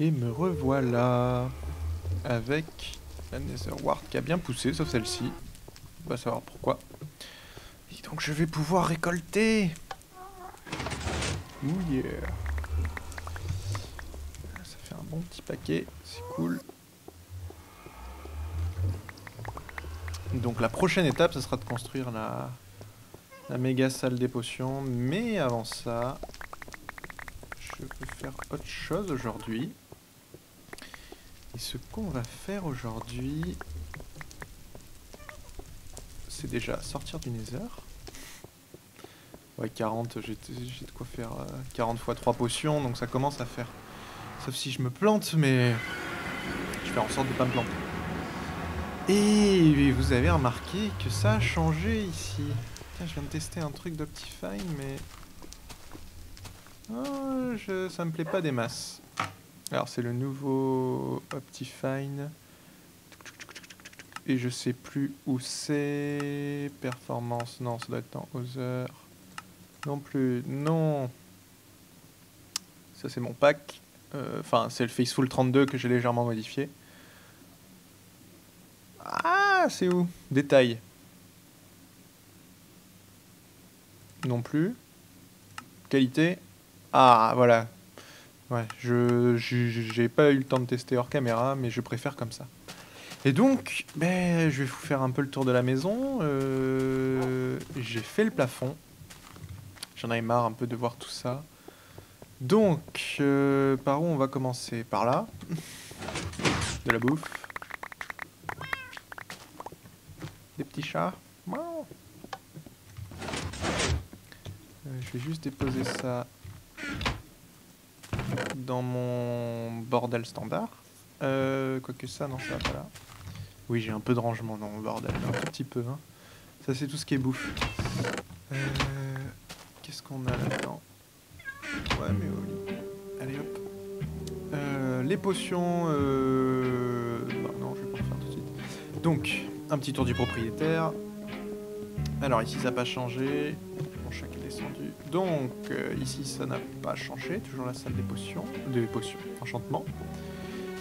Et me revoilà avec la Netherwart qui a bien poussé, sauf celle-ci. On va savoir pourquoi. Et donc je vais pouvoir récolter. Ouh yeah. Ça fait un bon petit paquet, c'est cool. Donc la prochaine étape, ce sera de construire la méga salle des potions. Mais avant ça, je vais faire autre chose aujourd'hui. Et ce qu'on va faire aujourd'hui, c'est déjà sortir du Nether. Ouais, 40, j'ai de quoi faire 40 fois 3 potions, donc ça commence à faire. Sauf si je me plante, mais je vais faire en sorte de pas me planter. Et vous avez remarqué que ça a changé ici. Tiens, je viens de tester un truc d'Optifine, mais... Oh, ça me plaît pas des masses. Alors, c'est le nouveau Optifine. Et je sais plus où c'est. Performance, non, ça doit être dans Other. Non plus, non. Ça, c'est mon pack. Enfin, c'est le Faceful 32 que j'ai légèrement modifié. Ah, c'est où? Détail. Non plus. Qualité. Ah, voilà. Ouais, j'ai pas eu le temps de tester hors caméra, mais je préfère comme ça. Et donc, ben, je vais vous faire un peu le tour de la maison. J'ai fait le plafond. J'en avais marre un peu de voir tout ça. Donc, par où on va commencer? Par là. De la bouffe. Des petits chats. Wow. Je vais juste déposer ça dans mon bordel standard. Quoique ça, non, ça va pas là. Oui, j'ai un peu de rangement dans mon bordel, un tout petit peu. Hein. Ça, c'est tout ce qui est bouffe. Qu'est-ce qu'on a là-dedans? Ouais, mais au lit. Allez, hop. Les potions... Bah, non, je vais pas le faire tout de suite. Donc, un petit tour du propriétaire. Alors, ici, ça n'a pas changé. Mon chat qui est descendu. Donc, ici, ça n'a pas changé. Toujours la salle des potions. Des potions. Enchantement.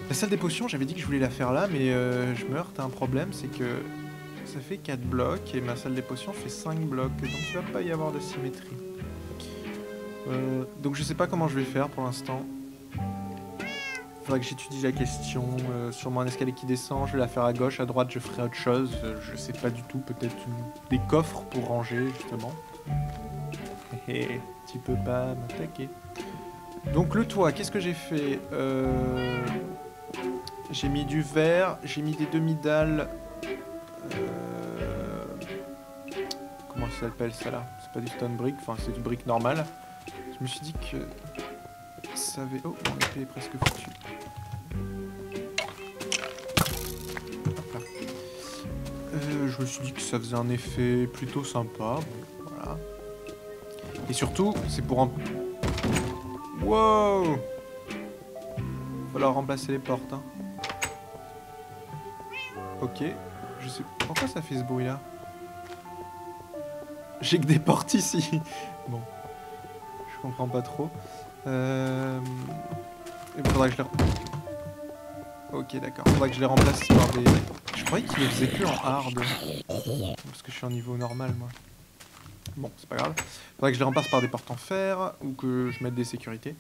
La salle des potions, j'avais dit que je voulais la faire là, mais je me heurte à un problème, c'est que ça fait 4 blocs et ma salle des potions fait 5 blocs, donc il va pas y avoir de symétrie. Donc je sais pas comment je vais faire pour l'instant. Faudrait que j'étudie la question, sûrement un escalier qui descend, je vais la faire à gauche, à droite je ferai autre chose, je sais pas du tout, peut-être des coffres pour ranger justement. Hé, tu peux pas m'attaquer. Donc le toit, qu'est-ce que j'ai fait? J'ai mis du verre, j'ai mis des demi-dalles. Comment ça s'appelle ça là? C'est pas du stone brick, enfin c'est du brick normal. Je me suis dit que ça avait... Oh, mon épée est presque foutue. Hop là. Je me suis dit que ça faisait un effet plutôt sympa. Bon, voilà. Et surtout, c'est pour un... Wow! Falloir remplacer les portes, hein. Ok, je sais pourquoi ça fait ce bruit là. J'ai que des portes ici. Bon, je comprends pas trop. Il faudrait que je les... Ok, d'accord. Faudrait que je les remplace par des... Je croyais qu'ils les faisaient que en hard. Parce que je suis en niveau normal moi. Bon, c'est pas grave. Faudrait que je les remplace par des portes en fer ou que je mette des sécurités.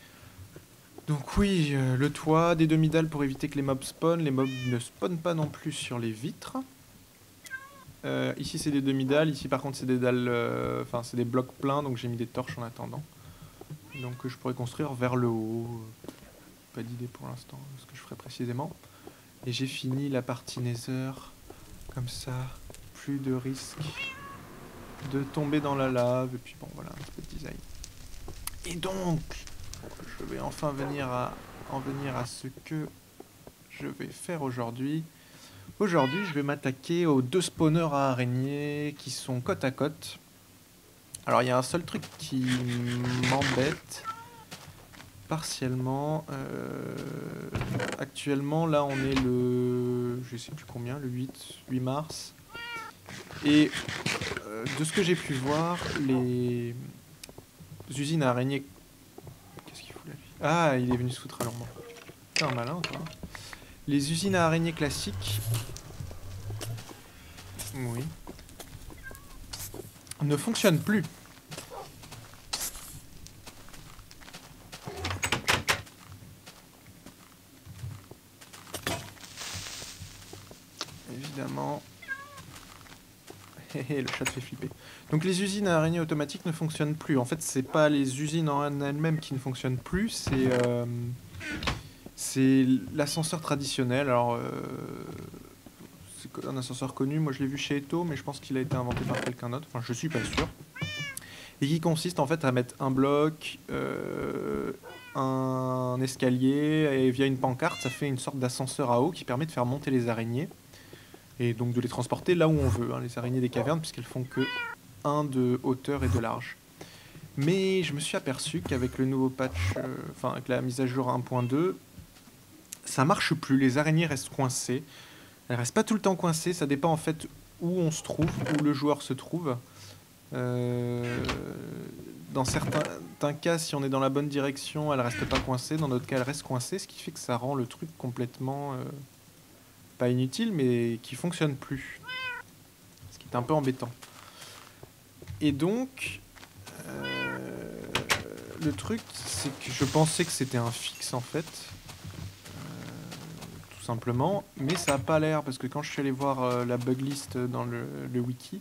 Donc oui, le toit, des demi-dalles pour éviter que les mobs spawnent. Les mobs ne spawnent pas non plus sur les vitres. Ici c'est des demi-dalles, ici par contre c'est des dalles... Enfin c'est des blocs pleins, donc j'ai mis des torches en attendant. Donc je pourrais construire vers le haut. Pas d'idée pour l'instant, ce que je ferai précisément. Et j'ai fini la partie Nether. Comme ça, plus de risque de tomber dans la lave. Et puis bon voilà, un petit peu de design. Et donc... Je vais enfin en venir à ce que je vais faire aujourd'hui. Aujourd'hui, je vais m'attaquer aux 2 spawners à araignées qui sont côte à côte. Alors, il y a un seul truc qui m'embête partiellement. Actuellement, là, on est le... Je sais plus combien, le 8 mars. Et de ce que j'ai pu voir, les usines à araignées... Ah, il est venu se foutre à l'ombre. fait un malin, toi. Les usines à araignées classiques... Oui. Ne fonctionnent plus. Évidemment. Le chat te fait flipper. Donc les usines à araignées automatiques ne fonctionnent plus. En fait, c'est pas les usines en elles-mêmes qui ne fonctionnent plus, c'est l'ascenseur traditionnel. Alors, c'est un ascenseur connu. Moi, je l'ai vu chez Eto, mais je pense qu'il a été inventé par quelqu'un d'autre. Enfin, je suis pas sûr. Et qui consiste en fait à mettre un bloc, un escalier, et via une pancarte, ça fait une sorte d'ascenseur à eau qui permet de faire monter les araignées. Et donc de les transporter là où on veut, hein, les araignées des cavernes, puisqu'elles font que 1 de hauteur et de large. Mais je me suis aperçu qu'avec le nouveau patch, enfin avec la mise à jour 1.2, ça marche plus, les araignées restent coincées. Elles restent pas tout le temps coincées, ça dépend en fait où on se trouve, où le joueur se trouve. Dans certains cas, si on est dans la bonne direction, elles restent pas coincées, dans d'autres cas elles restent coincées, ce qui fait que ça rend le truc complètement... pas inutile, mais qui fonctionne plus. Ce qui est un peu embêtant. Et donc, le truc, c'est que je pensais que c'était un fixe en fait, tout simplement, mais ça a pas l'air, parce que quand je suis allé voir la bug list dans le wiki,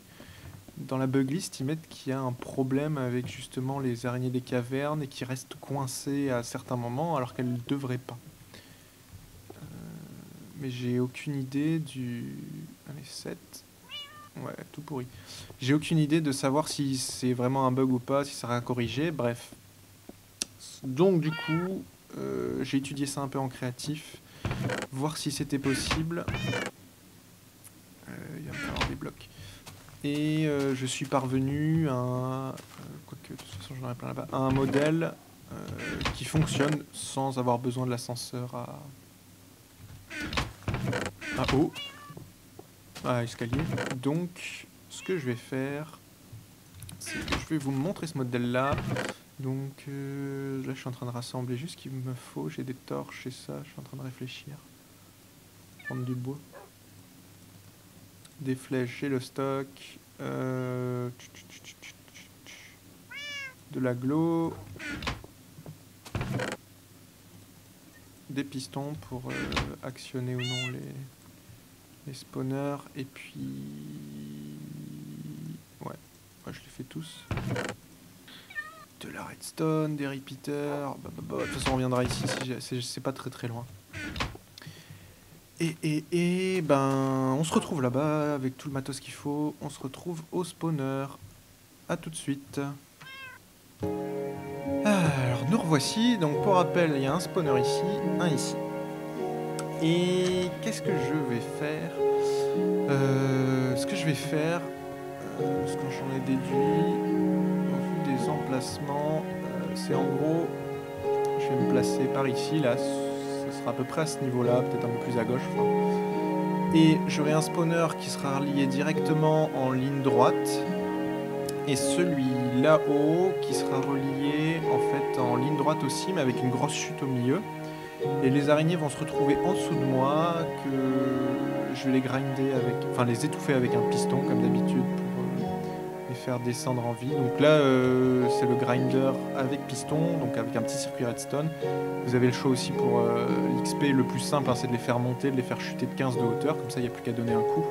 dans la bug list, ils mettent qu'il y a un problème avec justement les araignées des cavernes et qui restent coincées à certains moments alors qu'elles ne devraient pas. Mais j'ai aucune idée du... Allez, 7. Ouais, tout pourri. J'ai aucune idée de savoir si c'est vraiment un bug ou pas, si ça sera corrigé, bref. Donc du coup, j'ai étudié ça un peu en créatif, voir si c'était possible. Il va me falloir des blocs. Et je suis parvenu à un... quoique, de toute façon j'en aurais plein là-bas. À un modèle qui fonctionne sans avoir besoin de l'ascenseur à haut. À escalier. Donc, ce que je vais faire, c'est que je vais vous montrer ce modèle-là. Donc, là, je suis en train de rassembler juste ce qu'il me faut. J'ai des torches et ça, je suis en train de réfléchir. Prendre du bois. Des flèches, j'ai le stock. De l'aglo. Des pistons pour actionner ou non les spawners. Et puis... Ouais, moi je les fais tous. De la redstone, des repeaters. De toute façon, on reviendra ici, si c'est pas très loin. Et ben, on se retrouve là-bas avec tout le matos qu'il faut. On se retrouve au spawner. A tout de suite. Alors, nous revoici. Donc, pour rappel, il y a un spawner ici, un ici. Et qu'est-ce que je vais faire Ce que je vais faire, ce que j'en ai déduit, au vu des emplacements, c'est en gros, je vais me placer par ici, là, ce sera à peu près à ce niveau-là, peut-être un peu plus à gauche. Enfin. Et j'aurai un spawner qui sera relié directement en ligne droite, et celui là-haut qui sera relié en fait en ligne droite aussi, mais avec une grosse chute au milieu. Et les araignées vont se retrouver en dessous de moi, que je vais les grinder avec, enfin les étouffer avec un piston comme d'habitude pour les faire descendre en vie. Donc là, c'est le grinder avec piston, donc avec un petit circuit redstone. Vous avez le choix aussi pour l'XP le plus simple, hein, c'est de les faire monter, de les faire chuter de 15 de hauteur, comme ça il n'y a plus qu'à donner un coup.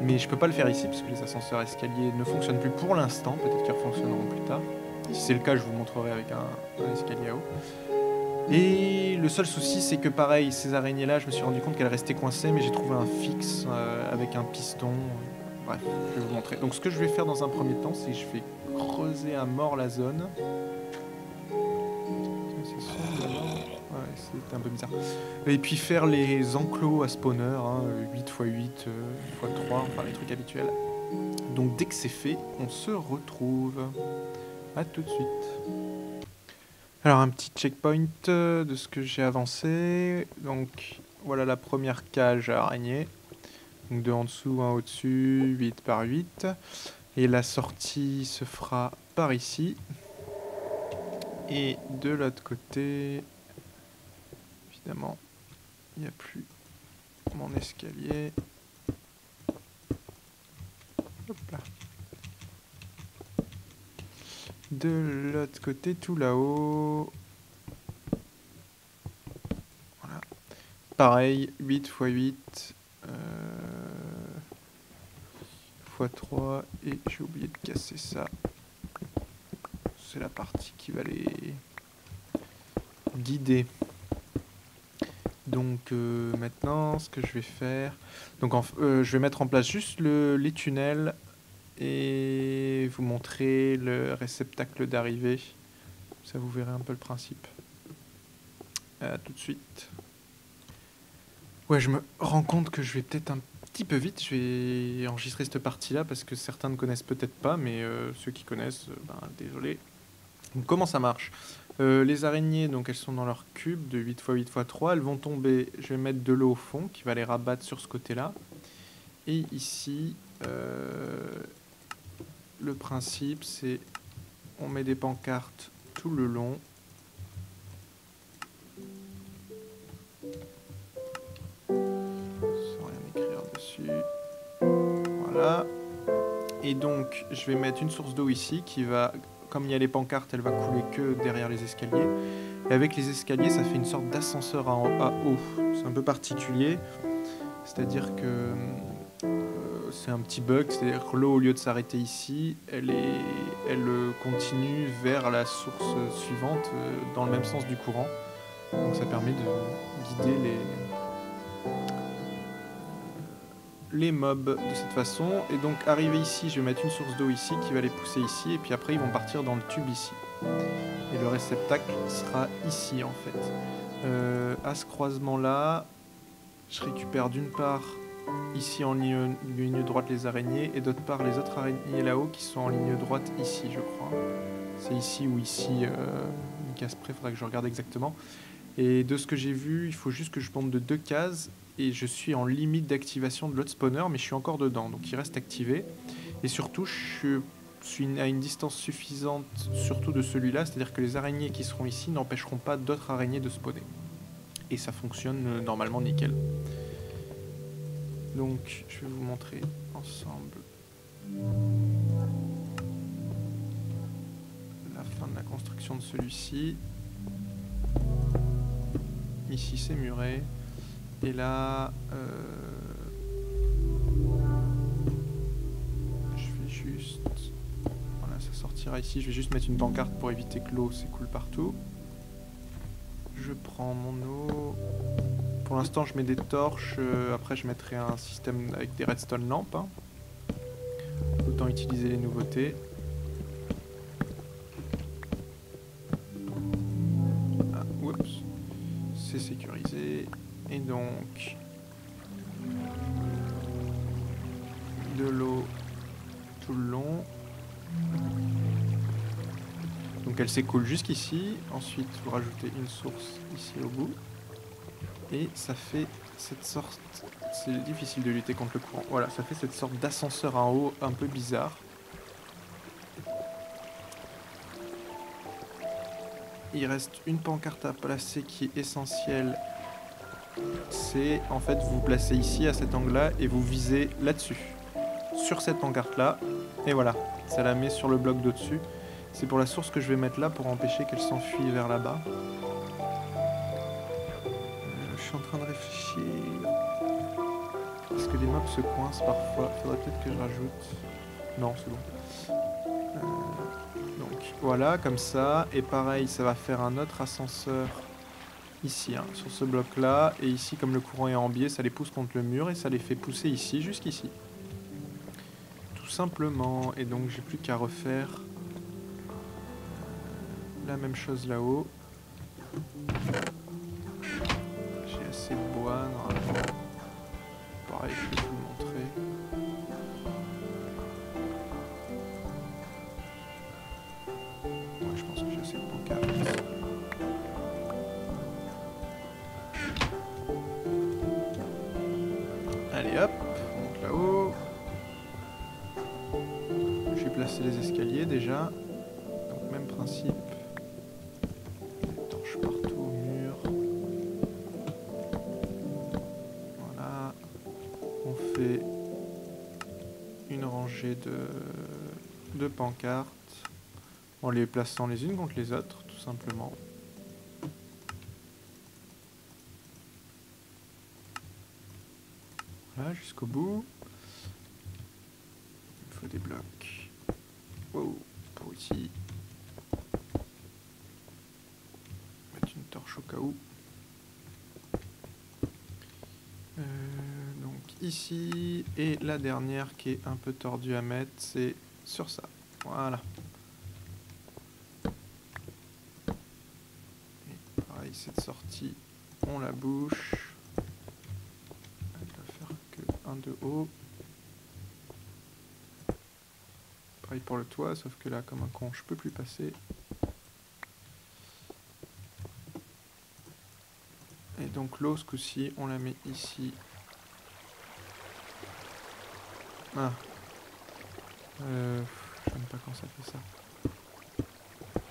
Mais je peux pas le faire ici parce que les ascenseurs escaliers ne fonctionnent plus pour l'instant, peut-être qu'ils fonctionneront plus tard. Si c'est le cas, je vous montrerai avec un escalier à eau. Et le seul souci, c'est que pareil, ces araignées-là, je me suis rendu compte qu'elles restaient coincées, mais j'ai trouvé un fixe avec un piston. Bref, je vais vous montrer. Donc ce que je vais faire dans un premier temps, c'est que je vais creuser à mort la zone. C'est sombre là-bas. Ouais, c'était un peu bizarre. Et puis faire les enclos à spawner, hein, 8 x 8 x 3, enfin les trucs habituels. Donc dès que c'est fait, on se retrouve. A tout de suite. Alors un petit checkpoint de ce que j'ai avancé. Donc voilà la première cage à araignée. Donc 2 en dessous, 1 au-dessus, 8 par 8. Et la sortie se fera par ici. Et de l'autre côté, évidemment, Il n'y a plus mon escalier. Hop là. De l'autre côté, tout là-haut. Voilà. Pareil, 8 x 8. x 3. Et j'ai oublié de casser ça. C'est la partie qui va les guider. Donc maintenant, ce que je vais faire... Donc je vais mettre en place juste les tunnels et vous montrer le réceptacle d'arrivée. Ça, vous verrez un peu le principe. Tout de suite. Ouais, je me rends compte que je vais peut-être un petit peu vite. Je vais enregistrer cette partie-là parce que certains ne connaissent peut-être pas, mais ceux qui connaissent, désolé. Donc, comment ça marche? Les araignées, donc elles sont dans leur cube de 8 x 8 x 3. Elles vont tomber. Je vais mettre de l'eau au fond qui va les rabattre sur ce côté-là. Et ici, le principe, c'est on met des pancartes tout le long. Sans rien écrire dessus. Voilà. Et donc, je vais mettre une source d'eau ici qui va... Comme il y a les pancartes, elle va couler que derrière les escaliers. Et avec les escaliers, ça fait une sorte d'ascenseur à eau. C'est un peu particulier. C'est-à-dire que c'est un petit bug. C'est-à-dire que l'eau, au lieu de s'arrêter ici, elle continue vers la source suivante dans le même sens du courant. Donc ça permet de guider les mobs de cette façon. Et donc arrivé ici, je vais mettre une source d'eau ici qui va les pousser ici, et puis après ils vont partir dans le tube ici. Et le réceptacle sera ici en fait. À ce croisement là, je récupère d'une part ici en ligne droite les araignées, et d'autre part les autres araignées là-haut qui sont en ligne droite ici, je crois. C'est ici ou ici, une case près, faudra que je regarde exactement. Et de ce que j'ai vu, il faut juste que je monte de 2 cases. Et je suis en limite d'activation de l'autre spawner, mais je suis encore dedans, donc il reste activé. Et surtout, je suis à une distance suffisante, surtout de celui-là, c'est-à-dire que les araignées qui seront ici n'empêcheront pas d'autres araignées de spawner. Et ça fonctionne normalement nickel. Donc, je vais vous montrer ensemble la fin de la construction de celui-ci. Ici, c'est muré. Et là, je vais juste... Voilà, ça sortira ici. Je vais juste mettre une pancarte pour éviter que l'eau s'écoule partout. Je prends mon eau. Pour l'instant, je mets des torches. Après, je mettrai un système avec des redstone lampes. Hein. Autant utiliser les nouveautés. Ah, oups. C'est sécurisé. Et donc, de l'eau tout le long. Donc elle s'écoule jusqu'ici. Ensuite, vous rajoutez une source ici au bout. Et ça fait cette sorte... C'est difficile de lutter contre le courant. Voilà, ça fait cette sorte d'ascenseur en haut un peu bizarre. Il reste une pancarte à placer qui est essentielle. C'est en fait vous vous placez ici à cet angle là et vous visez là-dessus sur cette pancarte là et voilà, ça la met sur le bloc d'au-dessus. C'est pour la source que je vais mettre là pour empêcher qu'elle s'enfuit vers là-bas. Je suis en train de réfléchir. Est-ce que les mobs se coincent parfois? Faudrait peut-être que je rajoute. Non, c'est bon. Donc voilà, comme ça. Et pareil, ça va faire un autre ascenseur ici, hein, sur ce bloc là, et ici comme le courant est en biais, ça les pousse contre le mur et ça les fait pousser ici, jusqu'ici. Tout simplement, et donc j'ai plus qu'à refaire la même chose là-haut. J'ai assez de bois normalement. Pareil, je vais vous le montrer. Ouais, je pense que j'ai assez de pancartes. Allez hop, on monte là-haut. Je vais placer les escaliers déjà. Donc même principe. Des torches partout au mur. rangées de pancartes en les plaçant les unes contre les autres, tout simplement. Voilà, jusqu'au bout. Il faut des blocs. Wow, pour ici. Mettre une torche au cas où. Donc ici, et la dernière qui est un peu tordue à mettre, c'est sur ça. Voilà. Et pareil, cette sortie, on la bouche. Elle doit faire que un de haut. Pareil pour le toit, sauf que là, comme un con, je peux plus passer. Et donc l'eau, ce coup-ci, on la met ici. Ah. J'aime pas quand ça fait ça.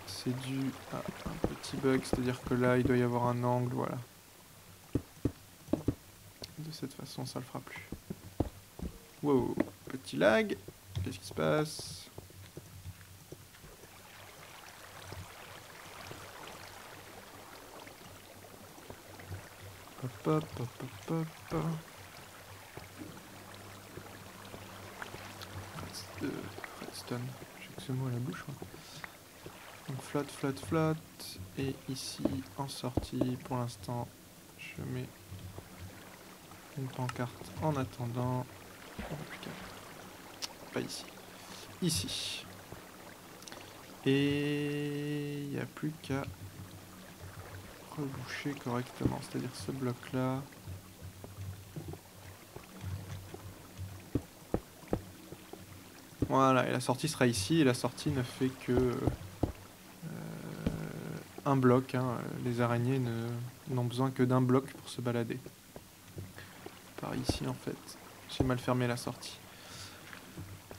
C'est dû à un petit bug, c'est-à-dire que là, il doit y avoir un angle, voilà. De cette façon, ça le fera plus. Wow, petit lag. Qu'est-ce qui se passe? Hop, hop, hop, hop, hop. Redstone, j'ai que ce mot à la bouche. Hein. Donc flotte, flotte, flotte. Et ici, en sortie, pour l'instant, je mets une pancarte en attendant. Pas ici. Ici. Et il n'y a plus qu'à reboucher correctement, c'est-à-dire ce bloc-là. Voilà, et la sortie sera ici, et la sortie ne fait que un bloc. Hein. Les araignées n'ont besoin que d'un bloc pour se balader. Par ici, en fait. J'ai mal fermé la sortie.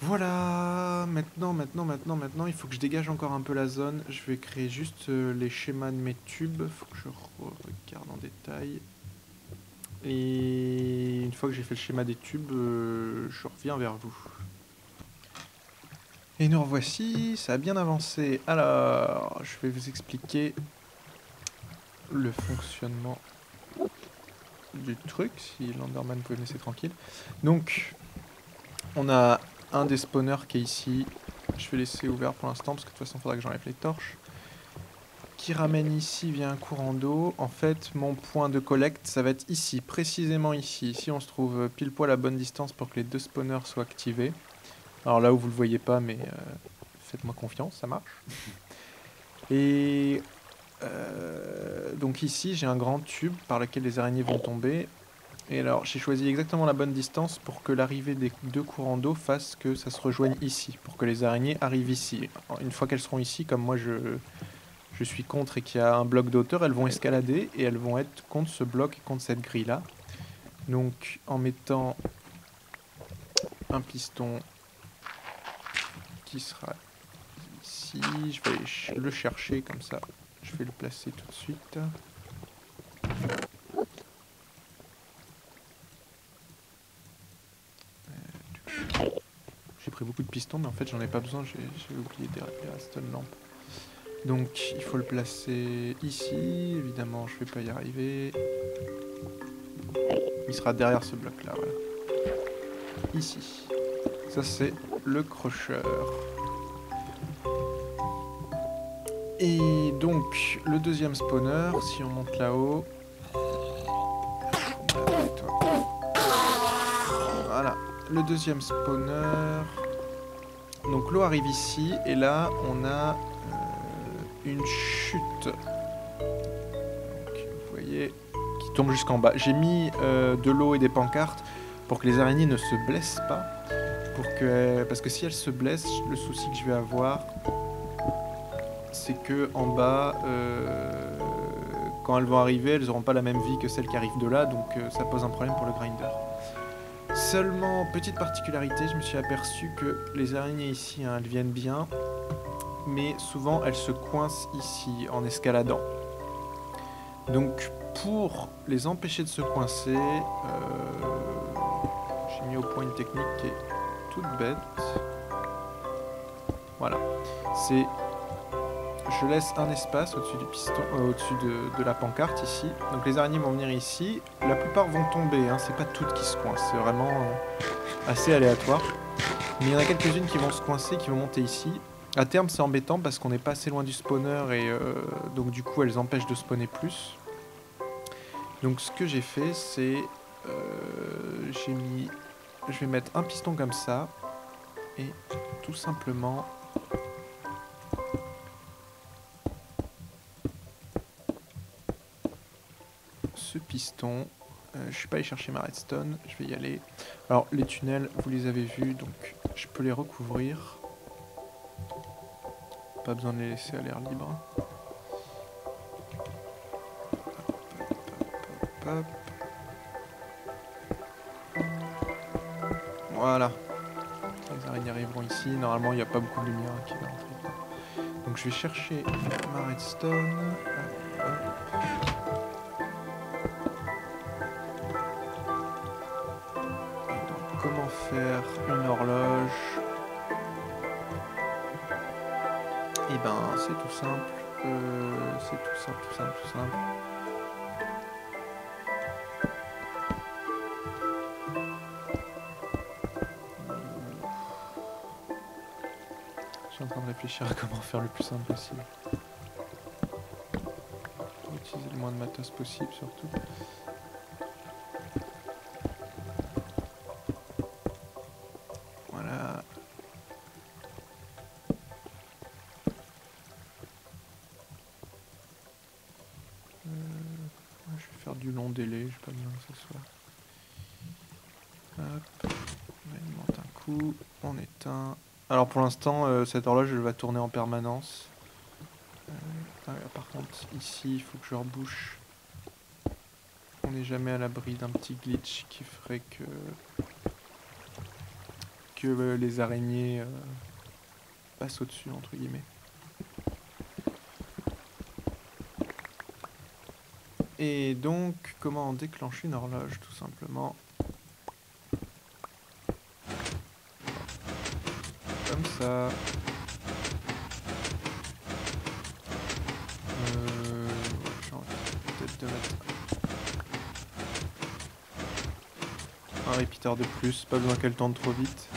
Voilà, maintenant, il faut que je dégage encore un peu la zone. Je vais créer juste les schémas de mes tubes. Il faut que je regarde en détail. Et une fois que j'ai fait le schéma des tubes, je reviens vers vous. Et nous revoici, ça a bien avancé. Alors, je vais vous expliquer le fonctionnement du truc, si l'Enderman peut me laisser tranquille. Donc, on a un des spawners qui est ici. Je vais laisser ouvert pour l'instant, parce que de toute façon, il faudra que j'enlève les torches. Qui ramène ici via un courant d'eau. En fait, mon point de collecte, ça va être ici, précisément ici. Ici, on se trouve pile poil à bonne distance pour que les deux spawners soient activés. Alors là où vous le voyez pas, mais faites-moi confiance, ça marche. Et donc ici, j'ai un grand tube par lequel les araignées vont tomber. Et alors, j'ai choisi exactement la bonne distance pour que l'arrivée des deux courants d'eau fasse que ça se rejoigne ici, pour que les araignées arrivent ici. Alors, une fois qu'elles seront ici, comme moi je suis contre et qu'il y a un bloc d'auteur, elles vont escalader et elles vont être contre ce bloc et contre cette grille-là. Donc, en mettant un piston qui sera ici, je vais le chercher comme ça, je vais le placer tout de suite. J'ai pris beaucoup de pistons, mais en fait j'en ai pas besoin, j'ai oublié des redstone lampes. Donc il faut le placer ici, évidemment je vais pas y arriver. Il sera derrière ce bloc là, voilà. Ici. Ça c'est le crocheur. Et donc le deuxième spawner, si on monte là-haut. Voilà, le deuxième spawner. Donc l'eau arrive ici et là on a une chute. Donc, vous voyez, qui tombe jusqu'en bas. J'ai mis de l'eau et des pancartes pour que les araignées ne se blessent pas. Parce que si elles se blessent, le souci que je vais avoir, c'est que en bas, quand elles vont arriver, elles n'auront pas la même vie que celles qui arrivent de là, donc ça pose un problème pour le grinder. Seulement, petite particularité, je me suis aperçu que les araignées ici, hein, elles viennent bien, mais souvent elles se coincent ici en escaladant. Donc pour les empêcher de se coincer, j'ai mis au point une technique qui est toute bête. Voilà. C'est... Je laisse un espace au-dessus du piston, au-dessus de la pancarte ici. Donc les araignées vont venir ici. La plupart vont tomber, hein. C'est pas toutes qui se coincent. C'est vraiment assez aléatoire. Mais il y en a quelques-unes qui vont se coincer, qui vont monter ici. À terme, c'est embêtant parce qu'on n'est pas assez loin du spawner et donc du coup, elles empêchent de spawner plus. Donc ce que j'ai fait, c'est... Je vais mettre un piston comme ça. Et tout simplement... ce piston. Je suis pas allé chercher ma redstone, je vais y aller. Alors les tunnels, vous les avez vus, donc je peux les recouvrir. Pas besoin de les laisser à l'air libre. Hop, hop, hop. Voilà. Les araignées arriveront ici. Normalement, il n'y a pas beaucoup de lumière qui va rentrer. Donc je vais chercher ma redstone. Hop, hop. Comment faire une horloge? Et ben c'est tout simple. C'est tout simple, tout simple, tout simple. Je suis en train de réfléchir à comment faire le plus simple possible. Pour utiliser le moins de matos possible surtout. Voilà. Je vais faire du long délai, j'ai pas besoin que ce soit. Hop, on alimente un coup, on éteint. Alors pour l'instant, cette horloge elle va tourner en permanence. Par contre, ici, il faut que je rebouche. On n'est jamais à l'abri d'un petit glitch qui ferait que les araignées passent au-dessus, entre guillemets. Et donc, comment déclencher une horloge, tout simplement. Comme ça. J'ai envie peut-être de mettre un repeater de plus, pas besoin qu'elle tourne trop vite.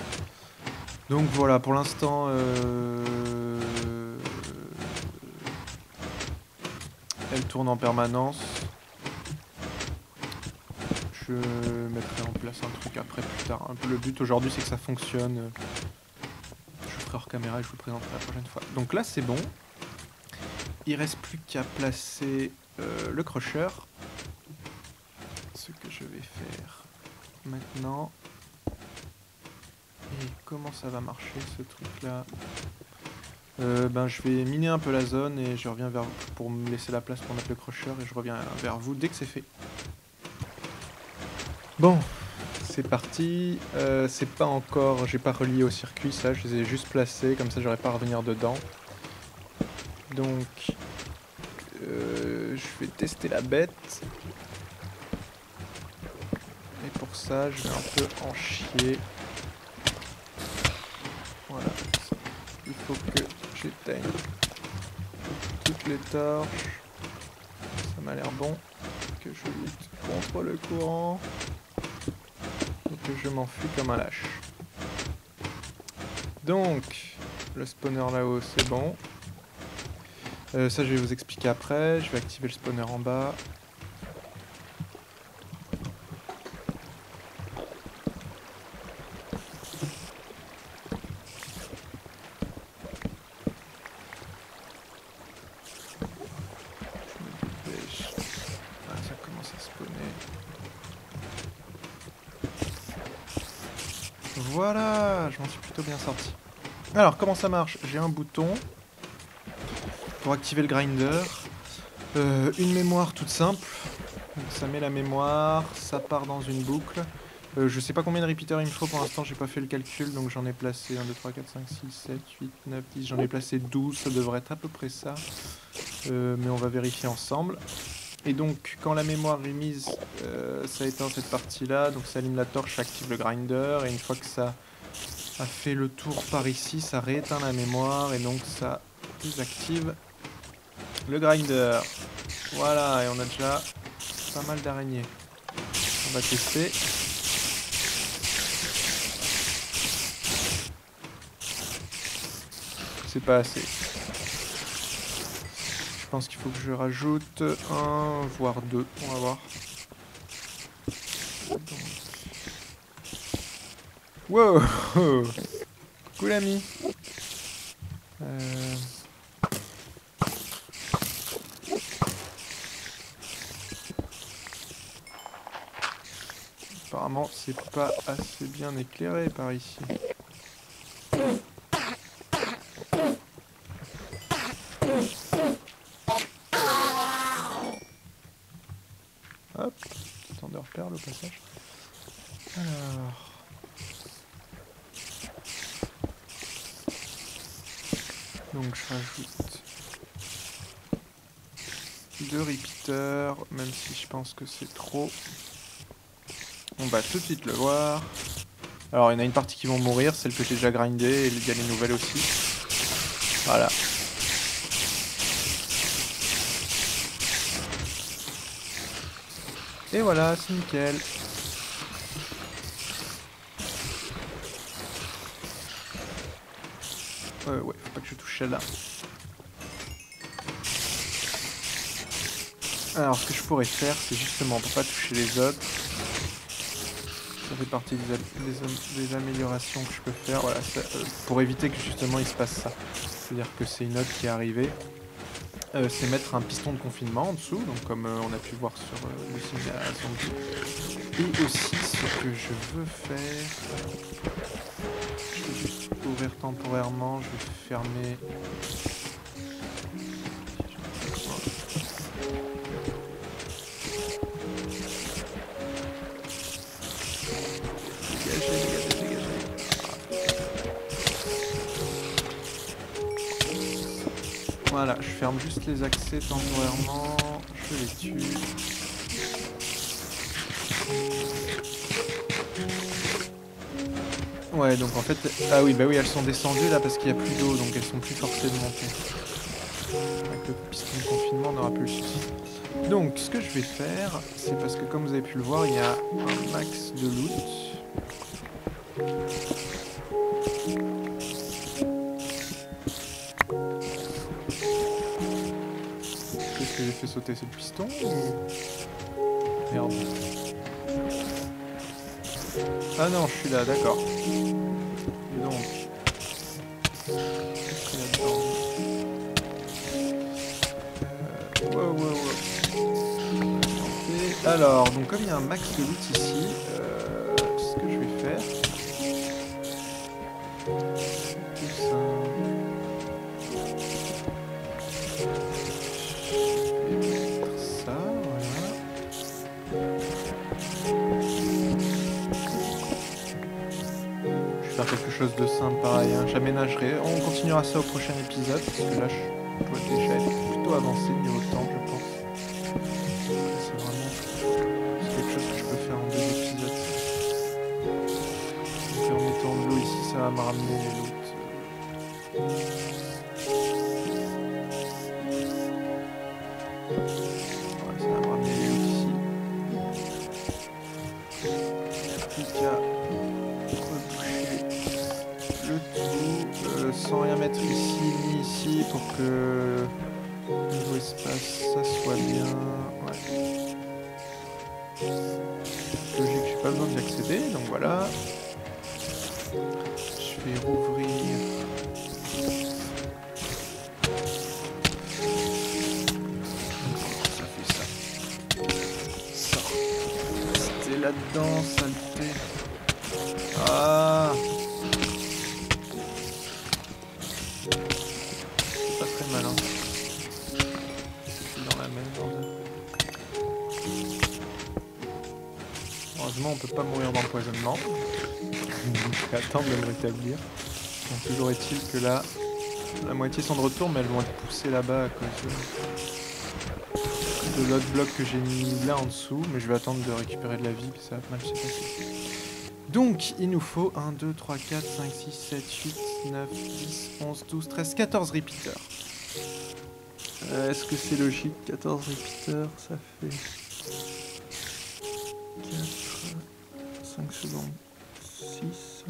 Donc voilà, pour l'instant, elle tourne en permanence. Je mettrai en place un truc après plus tard. Le but aujourd'hui c'est que ça fonctionne. Je ferai hors caméra et je vous le présenterai la prochaine fois. Donc là c'est bon. Il reste plus qu'à placer le crusher. Ce que je vais faire maintenant. Et comment ça va marcher ce truc là? Ben, je vais miner un peu la zone et je reviens vers vous pour me laisser la place pour mettre le crusher et je reviens vers vous dès que c'est fait. Bon, c'est parti. C'est pas encore, j'ai pas relié au circuit ça, je les ai juste placés, comme ça j'aurais pas à revenir dedans. Donc, je vais tester la bête. Et pour ça, je vais un peu en chier. Voilà. Il faut que j'éteigne toutes les torches. Ça m'a l'air bon. Que je lutte contre le courant. Et que je m'enfuis comme un lâche. Donc, le spawner là-haut, c'est bon. Ça, je vais vous expliquer après. Je vais activer le spawner en bas. Ça commence à spawner. Voilà, je m'en suis plutôt bien sorti. Alors, comment ça marche? J'ai un bouton pour activer le grinder. Une mémoire toute simple. Donc ça met la mémoire, ça part dans une boucle. Je sais pas combien de repeaters il me faut pour l'instant, j'ai pas fait le calcul, donc j'en ai placé 1, 2, 3, 4, 5, 6, 7, 8, 9, 10, j'en ai placé 12, ça devrait être à peu près ça. Mais on va vérifier ensemble. Et donc quand la mémoire est mise, ça éteint cette partie là, donc ça allume la torche, ça active le grinder, et une fois que ça a fait le tour par ici, ça rééteint la mémoire et donc ça désactive le grinder. Voilà, et on a déjà pas mal d'araignées. On va tester. C'est pas assez. Je pense qu'il faut que je rajoute un, voire deux. On va voir. Wow. Coucou l'ami. Apparemment, c'est pas assez bien éclairé par ici. Hop, petit enderpearl au passage. Alors. Donc je rajoute 2 repeaters, même si je pense que c'est trop. On va tout de suite le voir. Alors il y en a une partie qui vont mourir, celle que j'ai déjà grindée, et il y a les nouvelles aussi. Voilà. Et voilà, c'est nickel. Ouais, faut pas que je touche celle-là. Alors ce que je pourrais faire, c'est justement pour pas toucher les autres. Ça fait partie des améliorations que je peux faire, voilà, ça, pour éviter que justement il se passe ça. C'est-à-dire que c'est une note qui est arrivée. C'est mettre un piston de confinement en dessous, donc comme on a pu voir sur le simulation. Et aussi ce que je veux faire, je vais juste ouvrir temporairement, je vais fermer. Dégagez. Voilà, je ferme juste les accès temporairement, je les tue. Ouais, donc en fait, ah oui, bah oui, elles sont descendues là parce qu'il n'y a plus d'eau, donc elles sont plus forcées de monter. Avec le piston de confinement, on n'aura plus le souci. Donc, ce que je vais faire, c'est parce que comme vous avez pu le voir, il y a un max de loot. Qu'est-ce que j'ai fait sauter? C'est le piston ou... Merde. Ah non, je suis là, d'accord. Et donc... Qu'est-ce qu'il y a dedans? Wow. Okay. Alors, donc comme il y a un max de loot ici, ce que je vais faire... Tout ça... Quelque chose de simple pareil, hein. J'aménagerai, on continuera ça au prochain épisode parce que là je dois déjà être plutôt avancé niveau temps je pense. C'est vraiment quelque chose que je peux faire en 2 épisodes. Donc en mettant de l'eau ici ça va me ramener les loot. Ouais, ça va me ramener les loot ici. Plus qu'à sans rien mettre ici ni ici pour que niveau espace ça soit bien. Ouais. Logique, j'ai pas besoin d'y accéder, donc voilà. Je vais rouvrir. Ça fait ça. Sors. Restez là-dedans, saleté. Ah. Malin. Dans la merde. Heureusement on peut pas mourir d'empoisonnement. Je vais attendre de le rétablir. Donc toujours est-il que là, la moitié sont de retour mais elles vont être poussées là-bas à cause de l'autre bloc que j'ai mis là en dessous. Mais je vais attendre de récupérer de la vie, ça va mal se passer. Donc, il nous faut 1, 2, 3, 4, 5, 6, 7, 8, 9, 10, 11, 12, 13, 14 repeaters. Est-ce que c'est logique? 14 repeaters, ça fait 4, 5 secondes, 6...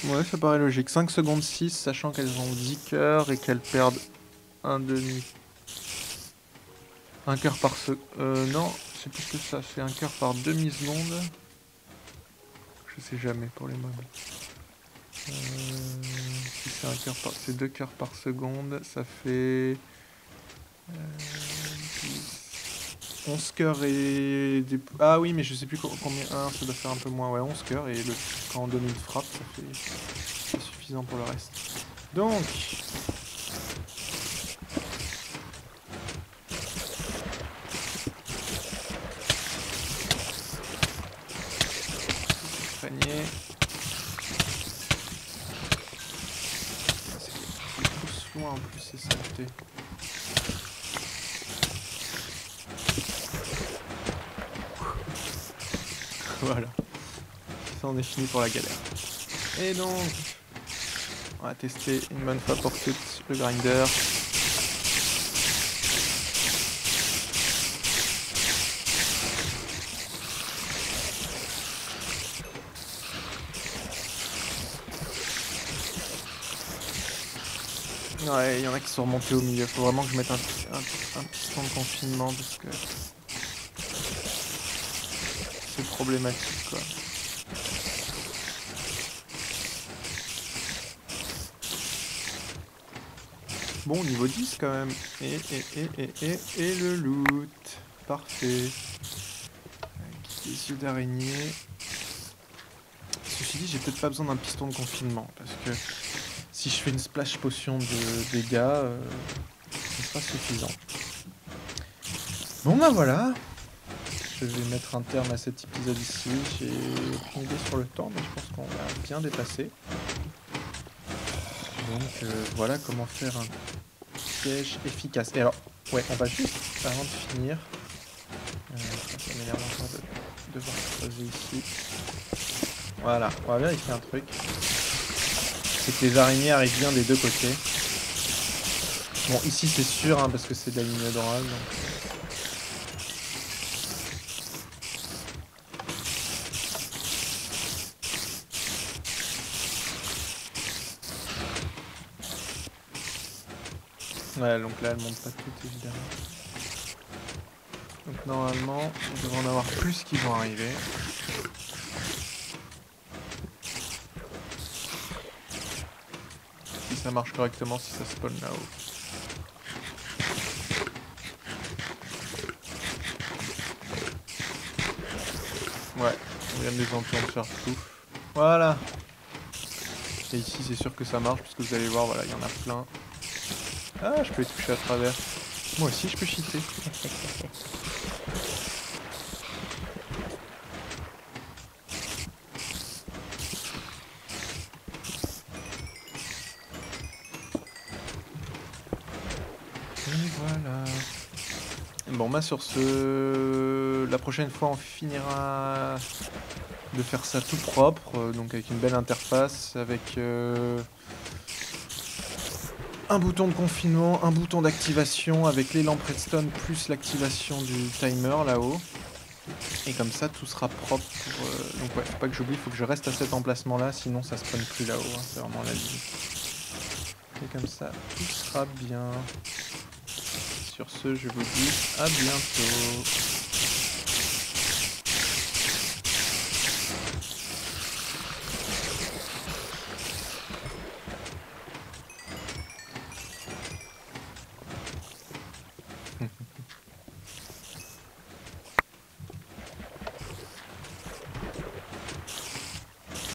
Ouais, ça paraît logique. 5 secondes 6, sachant qu'elles ont 10 cœurs et qu'elles perdent un demi. Un cœur par seconde. Non, c'est plus que ça. C'est un cœur par demi-seconde. Je sais jamais pour les mobs. Si c'est un cœur par... C'est 2 cœurs par seconde. Ça fait... 11 cœurs et... Des... Ah oui, mais je sais plus combien... ça doit faire un peu moins. Ouais, 11 cœurs. Et quand on donne une frappe, ça fait... C'est suffisant pour le reste. Donc... Panier. C'est trop loin en plus, c'est saleté. Voilà. Ça, on est fini pour la galère. Et donc, on va tester une bonne fois pour toutes le grinder. Ouais, il y en a qui sont remontés au milieu. Faut vraiment que je mette un piston de confinement parce que c'est problématique, quoi. Bon, niveau 10 quand même. Et le loot. Parfait. Avec des yeux d'araignée. Ceci dit, j'ai peut-être pas besoin d'un piston de confinement parce que si je fais une splash potion de dégâts, ce sera suffisant. Bon bah voilà. Je vais mettre un terme à cet épisode ici. J'ai aucune idée sur le temps, mais je pense qu'on l'a bien dépassé. Donc voilà comment faire un piège efficace. Et alors, ouais, on va juste, avant de finir, ça m'énerve encore de devoir creuser ici. Voilà, on va vérifier un truc. C'est que les araignées arrivent bien des deux côtés. Bon, ici c'est sûr, hein, parce que c'est de la ligne droite. Ouais, donc là, elle monte pas toutes, évidemment. Donc normalement, il devrait en avoir plus qui vont arriver. Si ça marche correctement, si ça spawn là-haut. Ouais, on vient de les entendre faire pouf. Voilà. Et ici, c'est sûr que ça marche, puisque vous allez voir, voilà, il y en a plein. Ah, je peux les toucher à travers. Moi aussi, je peux cheater. Et voilà. Bon, bah sur ce... La prochaine fois, on finira de faire ça tout propre, donc avec une belle interface, avec... un bouton de confinement, un bouton d'activation avec les lampes redstone plus l'activation du timer là-haut. Et comme ça tout sera propre pour, donc ouais, faut pas que j'oublie, faut que je reste à cet emplacement là, sinon ça spawn plus là-haut, hein, c'est vraiment la limite. Et comme ça tout sera bien. Sur ce, je vous dis à bientôt.